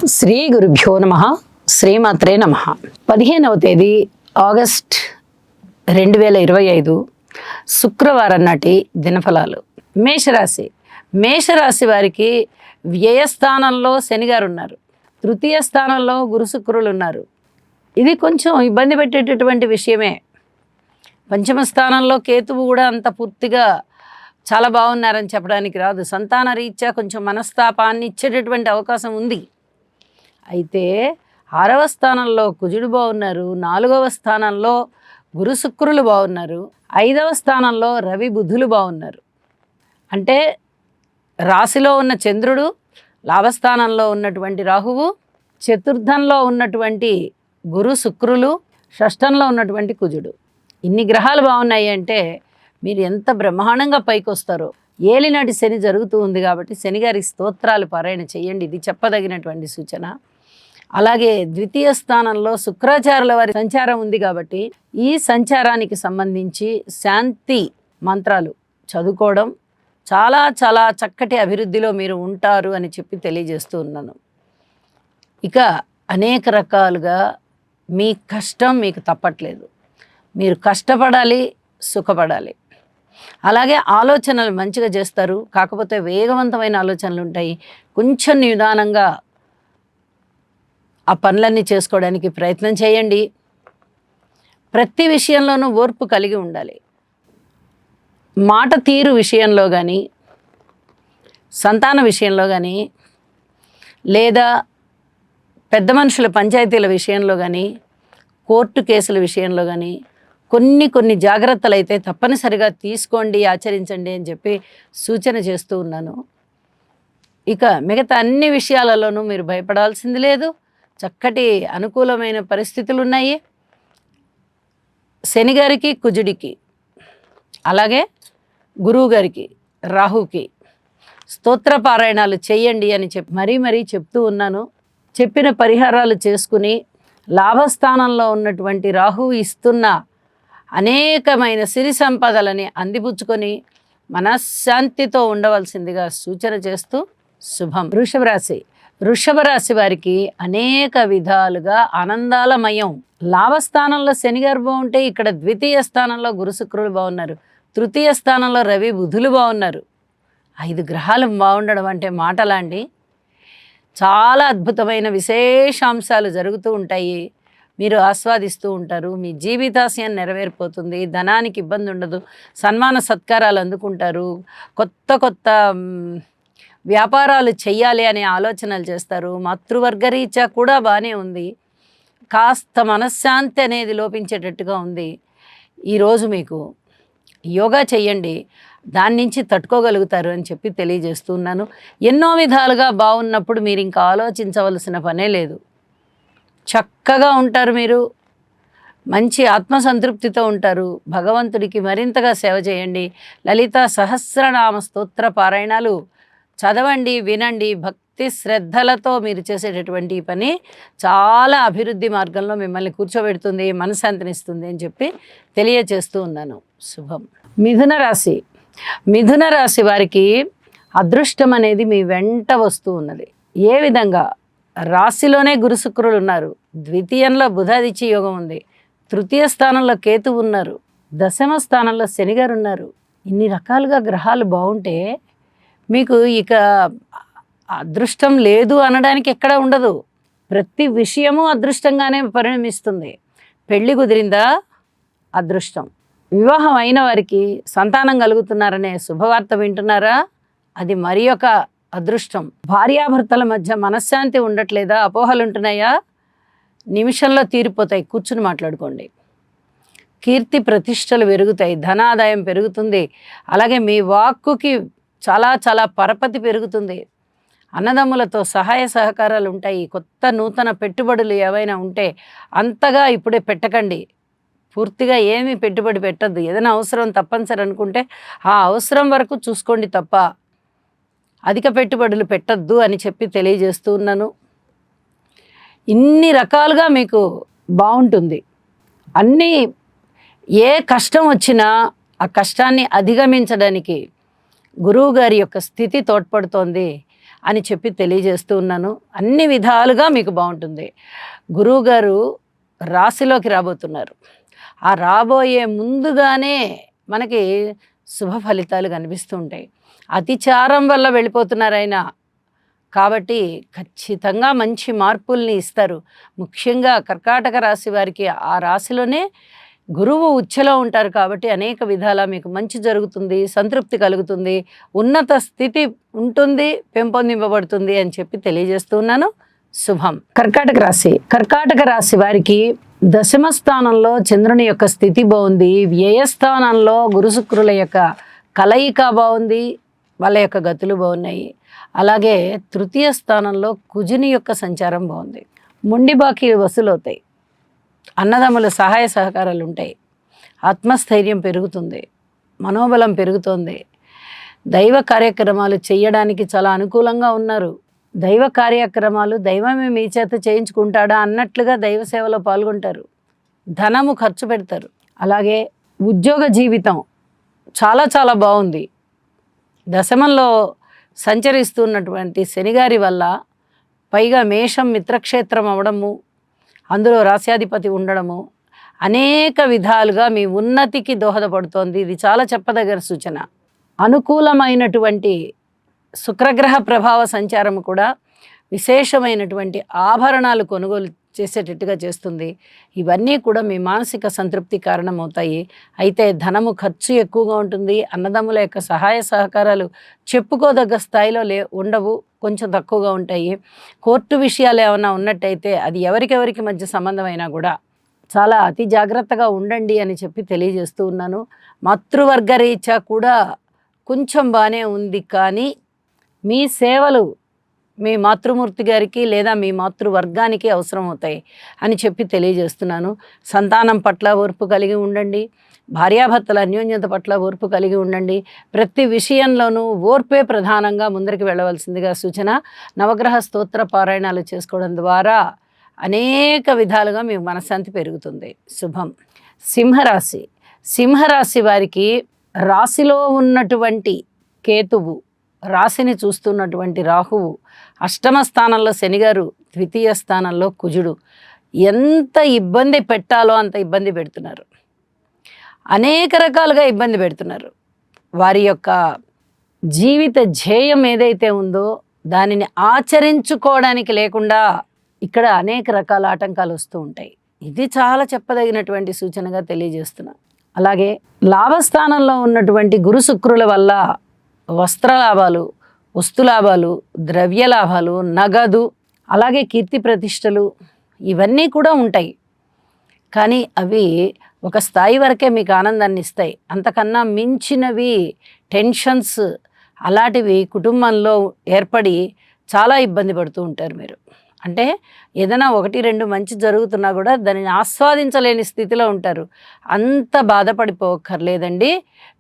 శ్రీ గురుభ్యో నమః. శ్రీమాత్రే నమః. 15వ తేదీ ఆగస్ట్ 2025 శుక్రవారం నాటి దినఫలాలు. మేషరాశి వారికి వ్యయస్థానంలో శనిగారు ఉన్నారు. తృతీయ స్థానంలో గురు శుక్రులు ఉన్నారు. ఇది కొంచెం ఇబ్బంది పెట్టేటటువంటి విషయమే. పంచమ స్థానంలో కేతువు కూడా అంత పూర్తిగా చాలా బాగున్నారని చెప్పడానికి రాదు. సంతాన రీత్యా కొంచెం మనస్తాపాన్ని ఇచ్చేటటువంటి అవకాశం ఉంది. అయితే 6వ స్థానంలో కుజుడు బాగున్నారు, 4వ స్థానంలో గురు శుక్రులు బాగున్నారు, 5వ స్థానంలో రవి బుధులు బాగున్నారు. అంటే రాశిలో ఉన్న చంద్రుడు, లాభస్థానంలో ఉన్నటువంటి రాహువు, చతుర్థంలో ఉన్నటువంటి గురు శుక్రులు, షష్టంలో ఉన్నటువంటి కుజుడు. ఇన్ని గ్రహాలు బాగున్నాయి అంటే మీరు ఎంత బ్రహ్మాండంగా పైకి వస్తారో. ఏలినాటి శని జరుగుతూ ఉంది కాబట్టి శనిగారి స్తోత్రాలు పారాయణ చేయండి. ఇది చెప్పదగినటువంటి సూచన. అలాగే ద్వితీయ స్థానంలో శుక్రాచార్యుల వారి సంచారం ఉంది కాబట్టి ఈ సంచారానికి సంబంధించి శాంతి మంత్రాలు చదువుకోవడం చాలా చాలా చక్కటి అభివృద్ధిలో మీరు ఉంటారు అని చెప్పి తెలియజేస్తూ ఉన్నాను. ఇక అనేక రకాలుగా మీ కష్టం మీకు తప్పట్లేదు. మీరు కష్టపడాలి, సుఖపడాలి. అలాగే ఆలోచనలు మంచిగా చేస్తారు. కాకపోతే వేగవంతమైన ఆలోచనలు ఉంటాయి. కొంచెం నిదానంగా ఆ పనులన్నీ చేసుకోవడానికి ప్రయత్నం చేయండి. ప్రతి విషయంలోనూ ఓర్పు కలిగి ఉండాలి. మాట తీరు విషయంలో కానీ, సంతాన విషయంలో కానీ, లేదా పెద్ద మనుషుల పంచాయతీల విషయంలో కానీ, కోర్టు కేసుల విషయంలో కానీ కొన్ని జాగ్రత్తలు అయితే తప్పనిసరిగా తీసుకోండి, ఆచరించండి అని చెప్పి సూచన చేస్తూ ఉన్నాను. ఇక మిగతా అన్ని విషయాలలోనూ మీరు భయపడాల్సింది లేదు. చక్కటి అనుకూలమైన పరిస్థితులు ఉన్నాయి. శనిగారికి, కుజుడికి, అలాగే గురువుగారికి, రాహుకి స్తోత్ర పారాయణాలు చేయండి అని మరీ చెప్తూ ఉన్నాను. చెప్పిన పరిహారాలు చేసుకుని లాభస్థానంలో ఉన్నటువంటి రాహువు ఇస్తున్న అనేకమైన సిరి సంపదలని అందిపుచ్చుకొని మనశ్శాంతితో ఉండవలసిందిగా సూచన చేస్తూ శుభం. వృషభ రాశి వారికి అనేక విధాలుగా ఆనందాలమయం. లాభస్థానంలో శనిగారు బాగుంటే ఇక్కడ ద్వితీయ స్థానంలో గురు శుక్రులు బాగున్నారు, తృతీయ స్థానంలో రవి బుధులు బాగున్నారు. 5 గ్రహాలు బాగుండడం అంటే మాటలాండి. చాలా అద్భుతమైన విశేషాంశాలు జరుగుతూ ఉంటాయి. మీరు ఆస్వాదిస్తూ ఉంటారు. మీ జీవితాశయం నెరవేరిపోతుంది. ధనానికి ఇబ్బంది ఉండదు. సన్మాన సత్కారాలు అందుకుంటారు. కొత్త వ్యాపారాలు చెయ్యాలి అనే ఆలోచనలు చేస్తారు. మాతృవర్గరీత్యా కూడా బాగానే ఉంది. కాస్త మనశ్శాంతి అనేది లోపించేటట్టుగా ఉంది. ఈరోజు మీకు యోగా చెయ్యండి, దాని నుంచి తట్టుకోగలుగుతారు అని చెప్పి తెలియజేస్తున్నాను. ఎన్నో విధాలుగా బాగున్నప్పుడు మీరు ఇంకా ఆలోచించవలసిన పనే లేదు. చక్కగా ఉంటారు. మీరు మంచి ఆత్మసంతృప్తితో ఉంటారు. భగవంతుడికి మరింతగా సేవ చేయండి. లలిత సహస్రనామ స్తోత్ర పారాయణాలు చదవండి, వినండి. భక్తి శ్రద్ధలతో మీరు చేసేటటువంటి ఈ పని చాలా అభివృద్ధి మార్గంలో మిమ్మల్ని కూర్చోబెడుతుంది, మనశ్శాంతినిస్తుంది అని చెప్పి తెలియజేస్తూ ఉన్నాను. శుభం. మిథున రాశి వారికి అదృష్టం అనేది మీ వెంట వస్తూ ఉన్నది. ఏ విధంగా? రాశిలోనే గురు శుక్రులు ఉన్నారు, ద్వితీయంలో బుధాదిత్య యోగం ఉంది, తృతీయ స్థానంలో కేతువు ఉన్నారు, దశమ స్థానంలో శనిగారు ఉన్నారు. ఇన్ని రకాలుగా గ్రహాలు బాగుంటే మీకు ఇక అదృష్టం లేదు అనడానికి ఎక్కడ ఉండదు. ప్రతి విషయము అదృష్టంగానే పరిణమిస్తుంది. పెళ్లి కుదిరిందా? అదృష్టం. వివాహం అయిన వారికి సంతానం కలుగుతున్నారనే శుభవార్త వింటున్నారా? అది మరి ఒక అదృష్టం. భార్యాభర్తల మధ్య మనశ్శాంతి ఉండట్లేదా? అపోహలు ఉంటున్నాయా? నిమిషంలో తీరిపోతాయి. కూర్చుని మాట్లాడుకోండి. కీర్తి ప్రతిష్టలు పెరుగుతాయి, ధనాదాయం పెరుగుతుంది. అలాగే మీ వాక్కుకి చాలా చాలా పరపతి పెరుగుతుంది. అన్నదమ్ములతో సహాయ సహకారాలు ఉంటాయి. కొత్త నూతన పెట్టుబడులు ఏవైనా ఉంటే అంతగా ఇప్పుడే పెట్టకండి. పూర్తిగా ఏమీ పెట్టుబడి పెట్టద్దు. ఏదైనా అవసరం తప్పనిసరి అనుకుంటే ఆ అవసరం వరకు చూసుకోండి తప్ప అధిక పెట్టుబడులు పెట్టద్దు అని చెప్పి తెలియజేస్తూ ఉన్నాను. ఇన్ని రకాలుగా మీకు బాగుంటుంది. ఏ కష్టం వచ్చినా ఆ కష్టాన్ని అధిగమించడానికి గురువు గారి యొక్క స్థితి తోడ్పడుతోంది. అని చెప్పి తెలియజేస్తూ ఉన్నాను. అన్ని విధాలుగా మీకు బాగుంటుంది. గురువుగారు రాశిలోకి రాబోతున్నారు. ఆ రాబోయే ముందుగానే మనకి శుభ ఫలితాలు కనిపిస్తూ ఉంటాయి. అతిచారం వల్ల వెళ్ళిపోతున్నారు ఆయన. కాబట్టి ఖచ్చితంగా మంచి మార్పుల్ని ఇస్తారు. ముఖ్యంగా కర్కాటక రాశి వారికి ఆ రాశిలోనే గురువు ఉచ్ఛలో ఉంటారు కాబట్టి అనేక విధాల మీకు మంచి జరుగుతుంది, సంతృప్తి కలుగుతుంది, ఉన్నత స్థితి ఉంటుంది, పెంపొందింపబడుతుంది అని చెప్పి తెలియజేస్తూ ఉన్నాను. శుభం. కర్కాటక రాశి వారికి దశమ స్థానంలో చంద్రుని యొక్క స్థితి బాగుంది. వ్యయస్థానంలో గురు శుక్రుల యొక్క కలయిక బాగుంది. వాళ్ళ యొక్క గతులు బాగున్నాయి. అలాగే తృతీయ స్థానంలో కుజుని యొక్క సంచారం బాగుంది. మొండి బాకీలు వసూలవుతాయి. అన్నదమ్ముల సహాయ సహకారాలు ఉంటాయి. ఆత్మస్థైర్యం పెరుగుతుంది. మనోబలం పెరుగుతుంది. దైవ కార్యక్రమాలు చేయడానికి చాలా అనుకూలంగా ఉన్నారు. దైవ కార్యక్రమాలు దైవమే మీ చేత చేయించుకుంటాడా అన్నట్లుగా దైవ సేవలో పాల్గొంటారు. ధనము ఖర్చు పెడతారు. అలాగే ఉద్యోగ జీవితం చాలా చాలా బాగుంది. దశమంలో సంచరిస్తున్నటువంటి శనిగారి వల్ల, పైగా మేషం మిత్రక్షేత్రం అవడము, అందులో రాశ్యాధిపతి ఉండడము అనేక విధాలుగా మీ ఉన్నతికి దోహదపడుతోంది. ఇది చాలా చెప్పదగిన సూచన. అనుకూలమైనటువంటి శుక్రగ్రహ ప్రభావ సంచారం కూడా విశేషమైనటువంటి ఆభరణాలు కొనుగోలు చేసేటట్టుగా చేస్తుంది. ఇవన్నీ కూడా మీ మానసిక సంతృప్తి కారణమవుతాయి. అయితే ధనము ఖర్చు ఎక్కువగా ఉంటుంది. అన్నదమ్ముల యొక్క సహాయ సహకారాలు చెప్పుకోదగ్గ స్థాయిలో ఉండవు, కొంచెం తక్కువగా ఉంటాయి. కోర్టు విషయాలు ఏమైనా ఉన్నట్టయితే అది ఎవరికెవరికి మధ్య సంబంధమైనా కూడా చాలా అతి జాగ్రత్తగా ఉండండి అని చెప్పి తెలియజేస్తూ ఉన్నాను. మాతృవర్గ రీత్యా కూడా కొంచెం బాగానే ఉంది, కానీ మీ సేవలు మీ మాతృమూర్తి గారికి లేదా మీ మాతృవర్గానికి అవసరం అవుతాయి అని చెప్పి తెలియజేస్తున్నాను. సంతానం పట్ల ఓర్పు కలిగి ఉండండి. భార్యాభర్తల అన్యోన్యత పట్ల ఓర్పు కలిగి ఉండండి. ప్రతి విషయంలోనూ ఓర్పే ప్రధానంగా ముందరికి వెళ్ళవలసిందిగా సూచన. నవగ్రహ స్తోత్ర పారాయణాలు చేసుకోవడం ద్వారా అనేక విధాలుగా మీ మనశ్శాంతి పెరుగుతుంది. శుభం. సింహరాశి వారికి రాశిలో ఉన్నటువంటి కేతువు, రాశిని చూస్తున్నటువంటి రాహువు, అష్టమ స్థానంలో శనిగారు, ద్వితీయ స్థానంలో కుజుడు ఎంత ఇబ్బంది పెట్టాలో అంత ఇబ్బంది పెడుతున్నారు. అనేక రకాలుగా ఇబ్బంది పెడుతున్నారు. వారి యొక్క జీవిత ధ్యేయం ఏదైతే ఉందో దానిని ఆచరించుకోవడానికి లేకుండా ఇక్కడ అనేక రకాల ఆటంకాలు వస్తూ ఉంటాయి. ఇది చాలా చెప్పదగినటువంటి సూచనగా తెలియజేస్తున్నాను. అలాగే లాభస్థానంలో ఉన్నటువంటి గురు శుక్రుల వల్ల వస్త్ర లాభాలు, వస్తు లాభాలు, ద్రవ్య లాభాలు, నగదు, అలాగే కీర్తి ప్రతిష్టలు ఇవన్నీ కూడా ఉంటాయి. కానీ అవి ఒక స్థాయి వరకే మీకు ఆనందాన్ని ఇస్తాయి. అంతకన్నా మించినవి టెన్షన్స్ అలాంటివి కుటుంబంలో ఏర్పడి చాలా ఇబ్బంది పడుతూ ఉంటారు మీరు. అంటే ఏదైనా 1-2 మంచి జరుగుతున్నా కూడా దానిని ఆస్వాదించలేని స్థితిలో ఉంటారు. అంత బాధపడిపోక్కర్లేదండి.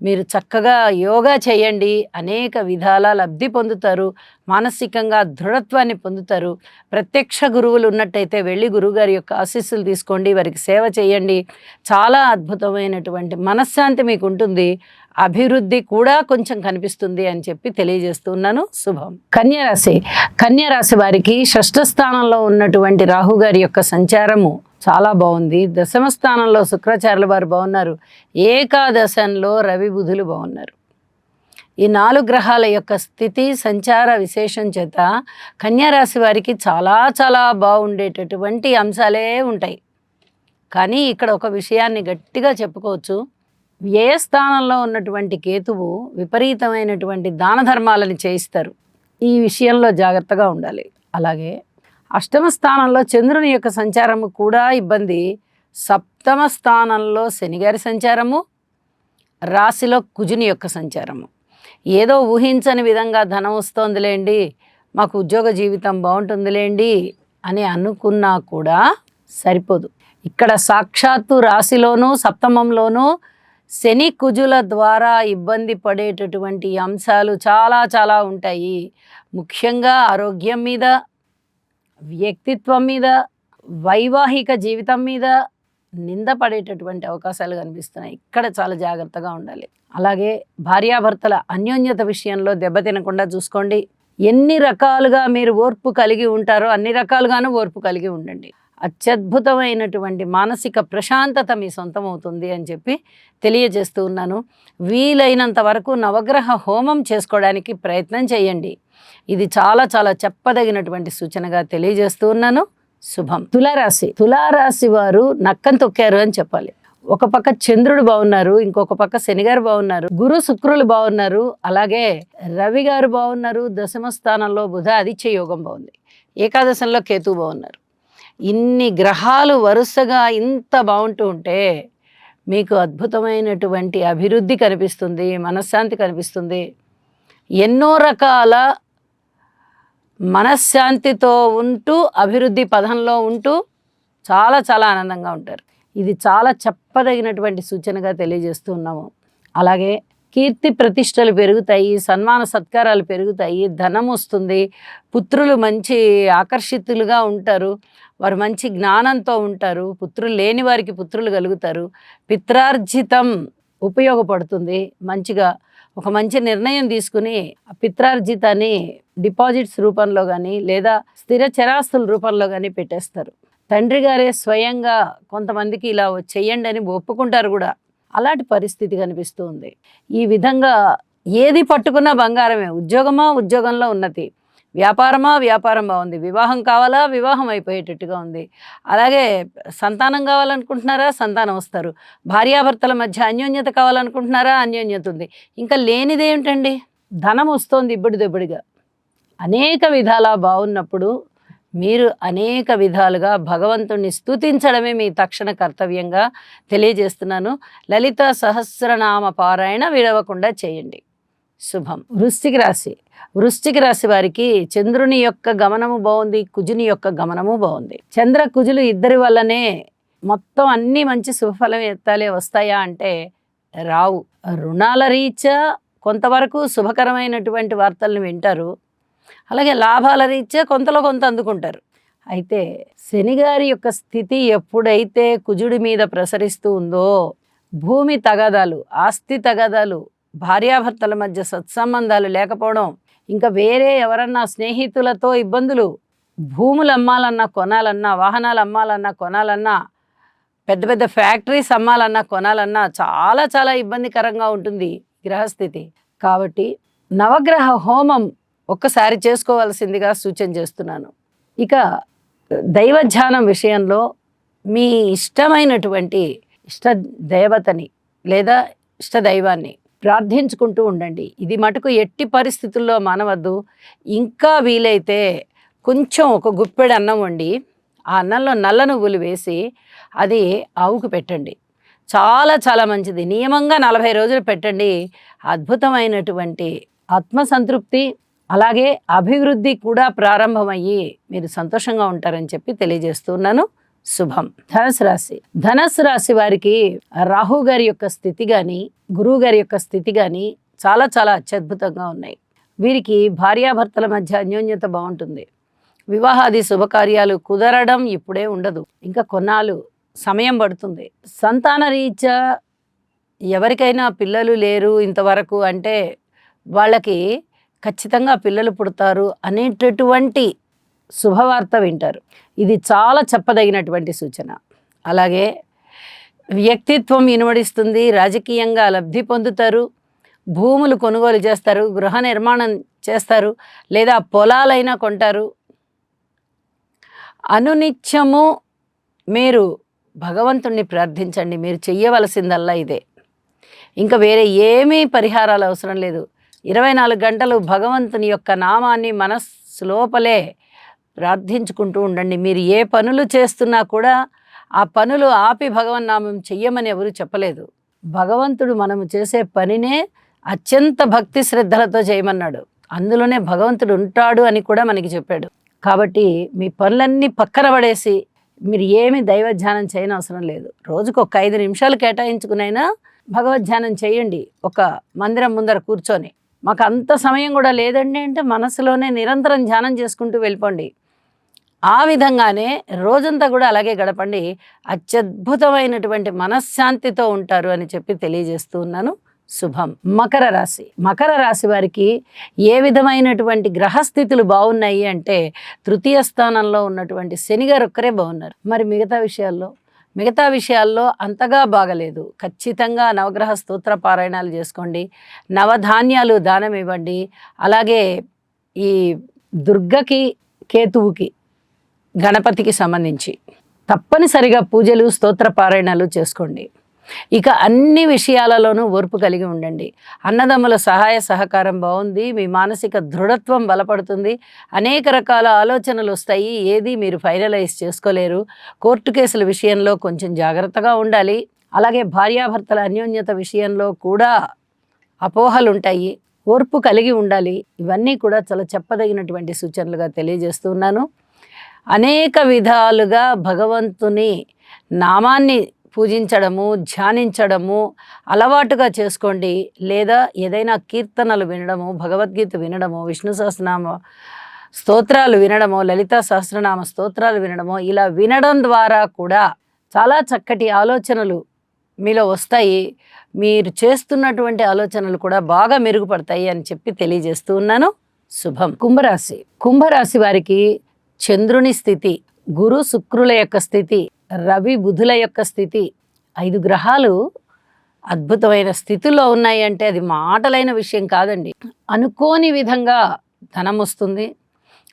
మీరు చక్కగా యోగా చేయండి. అనేక విధాల లబ్ధి పొందుతారు. మానసికంగా దృఢత్వాన్ని పొందుతారు. ప్రత్యక్ష గురువులు ఉన్నట్టయితే వెళ్ళి గురువుగారి యొక్క ఆశీస్సులు తీసుకోండి, వారికి సేవ చేయండి. చాలా అద్భుతమైనటువంటి మనశ్శాంతి మీకు ఉంటుంది. అభివృద్ధి కూడా కొంచెం కనిపిస్తుంది అని చెప్పి తెలియజేస్తున్నాను. శుభం. కన్యారాశి వారికి షష్ఠ స్థానంలో ఉన్నటువంటి రాహు గారి యొక్క సంచారము చాలా బాగుంది. దశమ స్థానంలో శుక్రాచార్యుల వారు బాగున్నారు. ఏకాదశంలో రవి బుధులు బాగున్నారు. ఈ 4 గ్రహాల యొక్క స్థితి సంచార విశేషం చేత కన్యారాశి వారికి చాలా చాలా బాగుండేటటువంటి అంశాలే ఉంటాయి. కానీ ఇక్కడ ఒక విషయాన్ని గట్టిగా చెప్పుకోవచ్చు. వ్యయస్థానంలో ఉన్నటువంటి కేతువు విపరీతమైనటువంటి దాన ధర్మాలను చేయిస్తారు. ఈ విషయంలో జాగ్రత్తగా ఉండాలి. అలాగే అష్టమ స్థానంలో చంద్రుని యొక్క సంచారము కూడా ఇబ్బంది. సప్తమ స్థానంలో శనిగారి సంచారము, రాశిలో కుజుని యొక్క సంచారము. ఏదో ఊహించని విధంగా ధనం వస్తోందిలేండి, మాకు ఉద్యోగ జీవితం బాగుంటుందిలేండి అని అనుకున్నా కూడా సరిపోదు. ఇక్కడ సాక్షాత్తు రాశిలోనూ సప్తమంలోనూ శని కుజుల ద్వారా ఇబ్బంది పడేటటువంటి అంశాలు చాలా చాలా ఉంటాయి. ముఖ్యంగా ఆరోగ్యం మీద, వ్యక్తిత్వం మీద, వైవాహిక జీవితం మీద నింద పడేటటువంటి అవకాశాలు కనిపిస్తున్నాయి. ఇక్కడ చాలా జాగ్రత్తగా ఉండాలి. అలాగే భార్యాభర్తల అన్యోన్యత విషయంలో దెబ్బతినకుండా చూసుకోండి. ఎన్ని రకాలుగా మీరు ఓర్పు కలిగి ఉంటారో అన్ని రకాలుగాను ఓర్పు కలిగి ఉండండి. అత్యద్భుతమైనటువంటి మానసిక ప్రశాంతత మీ సొంతం అవుతుంది అని చెప్పి తెలియజేస్తూ ఉన్నాను. వీలైనంత వరకు నవగ్రహ హోమం చేసుకోవడానికి ప్రయత్నం చేయండి. ఇది చాలా చాలా చెప్పదగినటువంటి సూచనగా తెలియజేస్తూ ఉన్నాను. శుభం. తులారాశి వారు నక్కం తొక్కారు అని చెప్పాలి. ఒక పక్క చంద్రుడు బాగున్నారు, ఇంకొక పక్క శని గారు బాగున్నారు, గురు శుక్రులు బాగున్నారు, అలాగే రవి గారు బాగున్నారు, దశమ స్థానంలో బుధ ఆదిత్య యోగం బాగుంది, ఏకాదశంలో కేతు బాగున్నారు. ఇన్ని గ్రహాలు వరుసగా ఇంత బాగుంటూ ఉంటే మీకు అద్భుతమైనటువంటి అభివృద్ధి కనిపిస్తుంది, మనశ్శాంతి కనిపిస్తుంది. ఎన్నో రకాల మనశ్శాంతితో ఉంటూ అభివృద్ధి పదంలో ఉంటూ చాలా చాలా ఆనందంగా ఉంటారు. ఇది చాలా చెప్పదగినటువంటి సూచనగా తెలియజేస్తూ ఉన్నాము. అలాగే కీర్తి ప్రతిష్టలు పెరుగుతాయి, సన్మాన సత్కారాలు పెరుగుతాయి, ధనం వస్తుంది, పుత్రులు మంచి ఆకర్షితులుగా ఉంటారు, వారు మంచి జ్ఞానంతో ఉంటారు, పుత్రులు లేని వారికి పుత్రులు కలుగుతారు, పిత్రార్జితం ఉపయోగపడుతుంది. మంచిగా ఒక మంచి నిర్ణయం తీసుకుని ఆ పిత్రార్జితాన్ని డిపాజిట్స్ రూపంలో కానీ లేదా స్థిర చరాస్తుల రూపంలో కానీ పెట్టేస్తారు. తండ్రి గారే స్వయంగా కొంతమందికి ఇలా చెయ్యండి అని ఒప్పుకుంటారు కూడా. అలాంటి పరిస్థితి కనిపిస్తూ ఉంది. ఈ విధంగా ఏది పట్టుకున్నా బంగారమే. ఉద్యోగమా ఉద్యోగంలో ఉన్నతి, వ్యాపారమా వ్యాపారం బాగుంది, వివాహం కావాలా వివాహం అయిపోయేటట్టుగా ఉంది. అలాగే సంతానం కావాలనుకుంటున్నారా సంతానం వస్తారు, భార్యాభర్తల మధ్య అన్యోన్యత కావాలనుకుంటున్నారా అన్యోన్యత ఉంది. ఇంకా లేనిదేమిటండి, ధనం వస్తోంది ఇబ్బడిదెబ్బడిగా. అనేక విధాలా బాగున్నప్పుడు మీరు అనేక విధాలుగా భగవంతుణ్ణి స్తుతించడమే మీ తక్షణ కర్తవ్యంగా తెలియజేస్తున్నాను. లలిత సహస్రనామ పారాయణ విడవకుండా చేయండి. శుభం. వృశ్చిక రాశి వారికి చంద్రుని యొక్క గమనము బాగుంది, కుజుని యొక్క గమనము బాగుంది. చంద్ర కుజులు ఇద్దరి వల్లనే మొత్తం అన్ని మంచి శుభఫలం ఎత్తాలే వస్తాయా అంటే రావు. రుణాల రీత్యా కొంతవరకు శుభకరమైనటువంటి వార్తలను వింటారు, అలాగే లాభాల రీత్యా కొంతలో కొంత అందుకుంటారు. అయితే శనిగారి యొక్క స్థితి ఎప్పుడైతే కుజుడి మీద ప్రసరిస్తూ ఉందో భూమి తగాదాలు, ఆస్తి తగాదాలు, భార్యాభర్తల మధ్య సత్సంబంధాలు లేకపోవడం, ఇంకా వేరే ఎవరన్నా స్నేహితులతో ఇబ్బందులు, భూములు అమ్మాలన్నా కొనాలన్నా, వాహనాలు అమ్మాలన్నా కొనాలన్నా, పెద్ద పెద్ద ఫ్యాక్టరీస్ అమ్మాలన్నా కొనాలన్నా చాలా చాలా ఇబ్బందికరంగా ఉంటుంది గ్రహస్థితి. కాబట్టి నవగ్రహ హోమం ఒక్కసారి చేసుకోవాల్సిందిగా సూచన చేస్తున్నాను. ఇక దైవధ్యానం విషయంలో మీ ఇష్టమైనటువంటి ఇష్ట దేవతని లేదా ఇష్ట దైవాన్ని ప్రార్థించుకుంటూ ఉండండి. ఇది మటుకు ఎట్టి పరిస్థితుల్లో మానవద్దు. ఇంకా వీలైతే కొంచెం ఒక గుప్పెడు అన్నం వండి ఆ అన్నంలో నల్ల నువ్వులు వేసి అది ఆవుకు పెట్టండి. చాలా చాలా మంచిది. నియమంగా 40 రోజులు పెట్టండి. అద్భుతమైనటువంటి ఆత్మసంతృప్తి అలాగే అభివృద్ధి కూడా ప్రారంభమయ్యి మీరు సంతోషంగా ఉంటారని చెప్పి తెలియజేస్తున్నాను. శుభం. ధనస్సు రాశి వారికి రాహు గారి యొక్క స్థితి కానీ గురువు గారి యొక్క స్థితి కానీ చాలా చాలా అత్యద్భుతంగా ఉన్నాయి. వీరికి భార్యాభర్తల మధ్య అన్యోన్యత బాగుంటుంది. వివాహాది శుభకార్యాలు కుదరడం ఇప్పుడే ఉండదు, ఇంకా కొన్నాళ్ళు సమయం పడుతుంది. సంతాన రీత్యా ఎవరికైనా పిల్లలు లేరు ఇంతవరకు అంటే వాళ్ళకి ఖచ్చితంగా పిల్లలు పుడతారు అనేటటువంటి శుభవార్త వింటారు. ఇది చాలా చెప్పదగినటువంటి సూచన. అలాగే వ్యక్తిత్వం ఇనుమడిస్తుంది, రాజకీయంగా లబ్ధి పొందుతారు, భూములు కొనుగోలు చేస్తారు, గృహ నిర్మాణం చేస్తారు, లేదా పొలాలైనా కొంటారు. అనునిత్యము మీరు భగవంతుణ్ణి ప్రార్థించండి. మీరు చెయ్యవలసిందల్లా ఇదే, ఇంకా వేరే ఏమీ పరిహారాలు అవసరం లేదు. 24 గంటలు భగవంతుని యొక్క నామాన్ని మనస్సు లోపలే ప్రార్థించుకుంటూ ఉండండి. మీరు ఏ పనులు చేస్తున్నా కూడా ఆ పనులు ఆపి భగవన్నామం చెయ్యమని ఎవరు చెప్పలేదు. భగవంతుడు మనము చేసే పనినే అత్యంత భక్తి శ్రద్ధలతో చేయమన్నాడు. అందులోనే భగవంతుడు ఉంటాడు అని కూడా మనకి చెప్పాడు. కాబట్టి మీ పనులన్నీ పక్కన పడేసి మీరు ఏమి దైవధ్యానం చేయనవసరం లేదు. రోజుకు ఒక 5 నిమిషాలు కేటాయించుకునైనా భగవద్ధ్యానం చేయండి. ఒక మందిరం ముందర కూర్చొని, మాకు అంత సమయం కూడా లేదండి అంటే మనసులోనే నిరంతరం ధ్యానం చేసుకుంటూ వెళ్ళిపోండి. ఆ విధంగానే రోజంతా కూడా అలాగే గడపండి. అత్యద్భుతమైనటువంటి మనశ్శాంతితో ఉంటారు అని చెప్పి తెలియజేస్తూ ఉన్నాను. శుభం. మకర రాశి వారికి ఏ విధమైనటువంటి గ్రహస్థితులు బాగున్నాయి అంటే తృతీయ స్థానంలో ఉన్నటువంటి శని గారు ఒక్కరే బాగున్నారు. మరి మిగతా విషయాల్లో అంతగా బాగలేదు. ఖచ్చితంగా నవగ్రహ స్తోత్ర పారాయణాలు చేసుకోండి, నవధాన్యాలు దానం ఇవ్వండి. అలాగే ఈ దుర్గకి, కేతువుకి, గణపతికి సంబంధించి తప్పనిసరిగా పూజలు, స్తోత్ర పారాయణాలు చేసుకోండి. ఇక అన్ని విషయాలలోనూ ఓర్పు కలిగి ఉండండి. అన్నదమ్ముల సహాయ సహకారం బాగుంది. మీ మానసిక దృఢత్వం బలపడుతుంది. అనేక రకాల ఆలోచనలు వస్తాయి. ఏది మీరు ఫైనలైజ్ చేసుకోలేరు. కోర్టు కేసుల విషయంలో కొంచెం జాగ్రత్తగా ఉండాలి. అలాగే భార్యాభర్తల అన్యోన్యత విషయంలో కూడా అపోహలు ఉంటాయి. ఓర్పు కలిగి ఉండాలి. ఇవన్నీ కూడా చాలా చెప్పదగినటువంటి సూచనలుగా తెలియజేస్తున్నాను. అనేక విధాలుగా భగవంతుని నామాన్ని పూజించడము, ధ్యానించడము అలవాటుగా చేసుకోండి. లేదా ఏదైనా కీర్తనలు వినడము, భగవద్గీత వినడము, విష్ణు సహస్రనామ స్తోత్రాలు వినడము, లలితా సహస్రనామ స్తోత్రాలు వినడము, ఇలా వినడం ద్వారా కూడా చాలా చక్కటి ఆలోచనలు మీలో వస్తాయి. మీరు చేస్తున్నటువంటి ఆలోచనలు కూడా బాగా మెరుగుపడతాయి అని చెప్పి తెలియజేస్తూ ఉన్నాను. శుభం. కుంభరాశి వారికి చంద్రుని స్థితి, గురు శుక్రుల యొక్క స్థితి, రవి బుధుల యొక్క స్థితి, 5 గ్రహాలు అద్భుతమైన స్థితిలో ఉన్నాయి అంటే అది మాటలైన విషయం కాదండి. అనుకోని విధంగా ధనం వస్తుంది,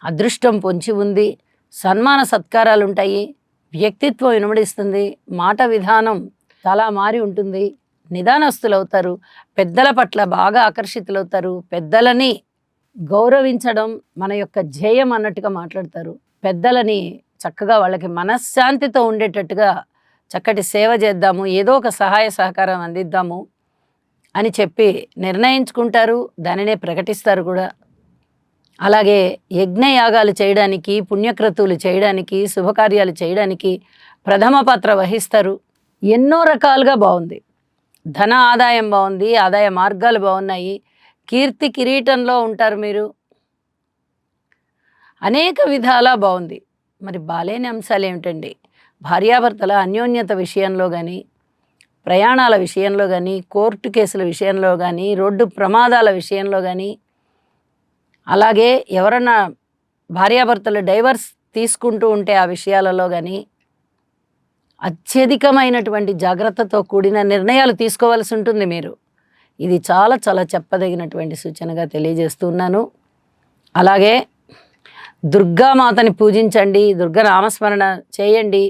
అదృష్టం పొంచి ఉంది, సన్మాన సత్కారాలు ఉంటాయి, వ్యక్తిత్వం ఇనుమడిస్తుంది, మాట విధానం చాలా మారి ఉంటుంది, నిదానస్తులు అవుతారు, పెద్దల పట్ల బాగా ఆకర్షితులవుతారు, పెద్దలని గౌరవించడం మన యొక్క ధ్యేయం అన్నట్టుగా మాట్లాడతారు. పెద్దలని చక్కగా వాళ్ళకి మనశ్శాంతితో ఉండేటట్టుగా చక్కటి సేవ చేద్దాము, ఏదో ఒక సహాయ సహకారం అందిద్దాము అని చెప్పి నిర్ణయించుకుంటారు. దానినే ప్రకటిస్తారు కూడా. అలాగే యజ్ఞయాగాలు చేయడానికి, పుణ్యక్రతువులు చేయడానికి, శుభకార్యాలు చేయడానికి ప్రథమ పాత్ర వహిస్తారు. ఎన్నో రకాలుగా బాగుంది. ధన ఆదాయం బాగుంది, ఆదాయ మార్గాలు బాగున్నాయి, కీర్తి కిరీటంలో ఉంటారు మీరు. అనేక విధాలా బాగుంది. మరి బాలేని అంశాలు ఏమిటండి? భార్యాభర్తల అన్యోన్యత విషయంలో కానీ, ప్రయాణాల విషయంలో కానీ, కోర్టు కేసుల విషయంలో కానీ, రోడ్డు ప్రమాదాల విషయంలో కానీ, అలాగే ఎవరన్నా భార్యాభర్తలు డైవర్స్ తీసుకుంటూ ఉంటే ఆ విషయాలలో కానీ అత్యధికమైనటువంటి జాగ్రత్తతో కూడిన నిర్ణయాలు తీసుకోవాల్సి ఉంటుంది మీరు. ఇది చాలా చాలా చెప్పదగినటువంటి సూచనగా తెలియజేస్తున్నాను. అలాగే దుర్గామాతని పూజించండి, దుర్గా నామస్మరణ చేయండి,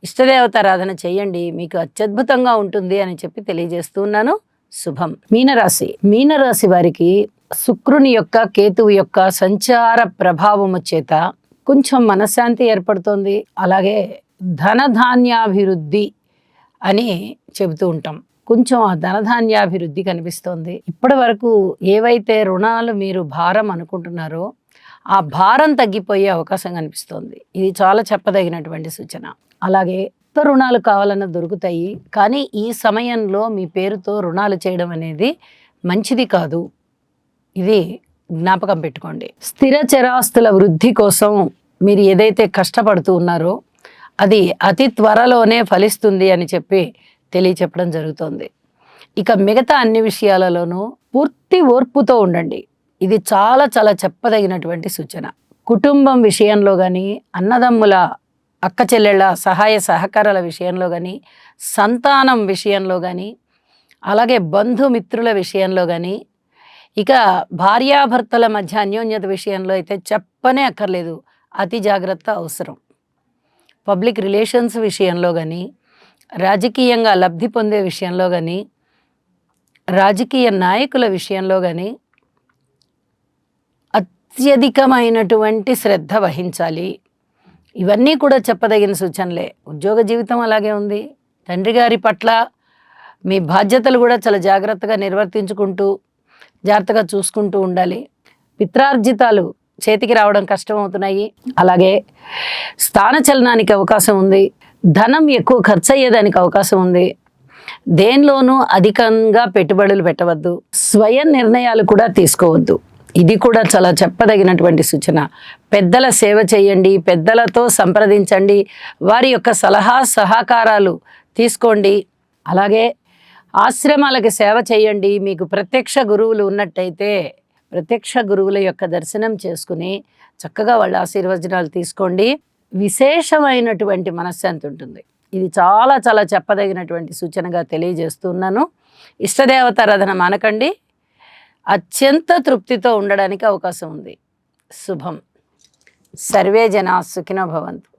ఇష్టదేవతారాధన చేయండి, మీకు అత్యద్భుతంగా ఉంటుంది అని చెప్పి తెలియజేస్తున్నాను. శుభం. మీనరాశి వారికి శుక్రుని యొక్క, కేతువు యొక్క సంచార ప్రభావము చేత కొంచెం మనశ్శాంతి ఏర్పడుతోంది. అలాగే ధనధాన్యాభివృద్ధి అని చెబుతూ ఉంటాం. కొంచెం ఆ ధనధాన్యాభివృద్ధి కనిపిస్తోంది. ఇప్పటి వరకు ఏవైతే రుణాలు మీరు భారం అనుకుంటున్నారో ఆ భారం తగ్గిపోయే అవకాశం కనిపిస్తోంది. ఇది చాలా చెప్పదగినటువంటి సూచన. అలాగే కొత్త రుణాలు కావాలన్నా దొరుకుతాయి. కానీ ఈ సమయంలో మీ పేరుతో రుణాలు చేయడం అనేది మంచిది కాదు. ఇది జ్ఞాపకం పెట్టుకోండి. స్థిర చరాస్తుల వృద్ధి కోసం మీరు ఏదైతే కష్టపడుతూ ఉన్నారో అది అతి త్వరలోనే ఫలిస్తుంది అని చెప్పి తెలియచెప్పడం జరుగుతుంది. ఇక మిగతా అన్ని విషయాలలోనూ పూర్తి ఓర్పుతో ఉండండి. ఇది చాలా చాలా చెప్పదగినటువంటి సూచన. కుటుంబం విషయంలో కానీ, అన్నదమ్ముల, అక్క చెల్లెళ్ళ సహాయ సహకారాల విషయంలో కానీ, సంతానం విషయంలో కానీ, అలాగే బంధుమిత్రుల విషయంలో కానీ, ఇక భార్యాభర్తల మధ్య అన్యోన్యత విషయంలో అయితే చెప్పనే అక్కర్లేదు. అతి జాగ్రత్త అవసరం. పబ్లిక్ రిలేషన్స్ విషయంలో కానీ, రాజకీయంగా లబ్ధి పొందే విషయంలో కానీ, రాజకీయ నాయకుల విషయంలో కానీ అత్యధికమైనటువంటి శ్రద్ధ వహించాలి. ఇవన్నీ కూడా చెప్పదగిన సూచనలే. ఉద్యోగ జీవితం అలాగే ఉంది. తండ్రి గారి పట్ల మీ బాధ్యతలు కూడా చాలా జాగ్రత్తగా నిర్వర్తించుకుంటూ జాగ్రత్తగా చూసుకుంటూ ఉండాలి. పిత్రార్జితాలు చేతికి రావడం కష్టమవుతున్నాయి. అలాగే స్థానచలనానికి అవకాశం ఉంది. ధనం ఎక్కువ ఖర్చు అయ్యేదానికి అవకాశం ఉంది. దేనిలోనూ అధికంగా పెట్టుబడులు పెట్టవద్దు. స్వయం నిర్ణయాలు కూడా తీసుకోవద్దు. ఇది కూడా చాలా చెప్పదగినటువంటి సూచన. పెద్దల సేవ చేయండి, పెద్దలతో సంప్రదించండి, వారి యొక్క సలహా సహకారాలు తీసుకోండి. అలాగే ఆశ్రమాలకు సేవ చేయండి. మీకు ప్రత్యక్ష గురువులు ఉన్నట్టయితే ప్రత్యక్ష గురువుల యొక్క దర్శనం చేసుకుని చక్కగా వాళ్ళ ఆశీర్వచనాలు తీసుకోండి. విశేషమైనటువంటి మనశ్శాంతి ఉంటుంది. ఇది చాలా చాలా చెప్పదగినటువంటి సూచనగా తెలియజేస్తున్నాను. ఇష్టదేవతారాధన మానకండి. అత్యంత తృప్తితో ఉండడానికి అవకాశం ఉంది. శుభం. సర్వే జనా సుఖినో భవంతు.